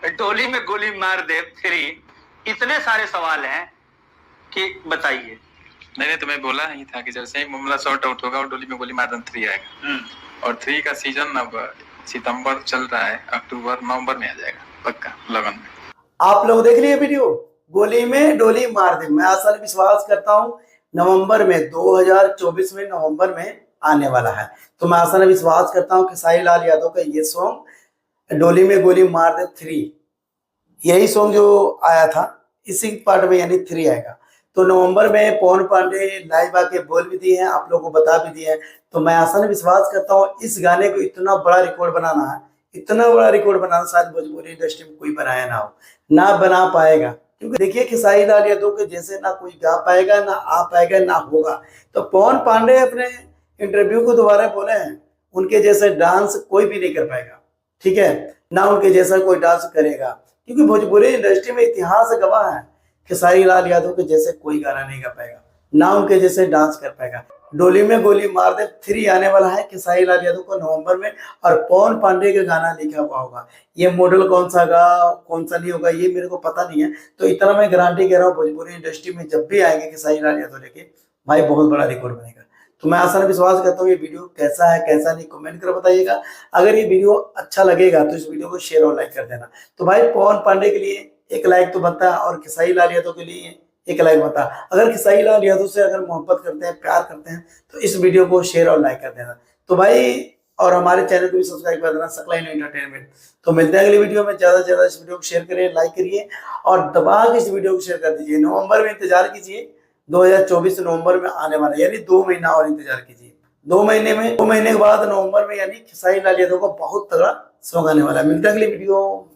डोली में गोली मार दे थ्री, इतने सारे सवाल हैं कि बताइए। नहीं तो मैं बोला ही था कि जैसे ही मामला सॉर्ट आउट होगा और डोली में गोली मार दे 3 आएगा। और 3 का सीजन अब सितंबर चल रहा है, अक्टूबर नवंबर में आ जाएगा पक्का लगन में। आप लोग देख लिए वीडियो, गोली में डोली मार दे। मैं असल विश्वास करता हूँ नवंबर में 2024 में नवंबर में आने वाला है। तो मैं असल विश्वास करता हूँ खेसारी लाल यादव का ये सॉन्ग डोली में गोली मार दे 3, यही सॉन्ग जो आया था इसी पार्ट में यानी 3 आएगा। तो नवंबर में पवन पांडे लाइव आके बोल भी दिए हैं, आप लोगों को बता भी दिए हैं। तो मैं असल विश्वास करता हूँ इस गाने को इतना बड़ा रिकॉर्ड बनाना है, इतना बड़ा रिकॉर्ड बनाना शायद भोजपुरी इंडस्ट्री में कोई बनाया ना हो, ना बना पाएगा। क्योंकि देखिए खेसारी लाल यादव के जैसे ना कोई गा पाएगा, ना आ पाएगा, ना होगा। तो पवन पांडे अपने इंटरव्यू को दोबारा बोले हैं, उनके जैसे डांस कोई भी नहीं कर पाएगा, ठीक है, ना उनके जैसा कोई डांस करेगा। क्योंकि भोजपुरी इंडस्ट्री में इतिहास गवाह है, खेसारी लाल यादव के जैसे कोई गाना नहीं गा पाएगा, ना उनके जैसे डांस कर पाएगा। डोली में गोली मार दे 3 आने वाला है खेसारी लाल यादव को नवंबर में, और पवन पांडे का गाना लिखा हुआ होगा। ये मॉडल कौन सा गा कौन सा नहीं होगा ये मेरे को पता नहीं है। तो इतना मैं गारंटी कह रहा हूँ भोजपुरी इंडस्ट्री में जब भी आएंगे खेसारी लाल यादव लेके, भाई बहुत बड़ा रिकॉर्ड बनेगा। तो मैं आसान विश्वास करता हूँ ये वीडियो कैसा है कैसा नहीं कमेंट कर बताइएगा। अगर ये वीडियो अच्छा लगेगा तो इस वीडियो को शेयर और लाइक कर देना। तो भाई पवन पांडे के लिए 1 लाइक तो बनता है, और खेसारी लाल यादव के लिए 1 लाइक बनता है। अगर खेसारी लाल यादव से अगर मोहब्बत करते हैं, प्यार करते हैं, तो इस वीडियो को शेयर और लाइक कर देना। तो भाई और हमारे चैनल को भी सब्सक्राइब कर देना, सकलाइन एंटरटेनमेंट। तो मिलते हैं अगली वीडियो में। ज्यादा से ज्यादा इस वीडियो को शेयर करिए, लाइक करिए और दबा के इस वीडियो को शेयर कर दीजिए। नवंबर में इंतजार कीजिए, 2024 नवंबर में आने वाला है, यानी 2 महीना और इंतजार कीजिए। 2 महीने के बाद नवंबर में यानी खेसारी लाल यादव को बहुत तगड़ा सॉन्ग आने वाला है। मिलते हैं अगली वीडियो।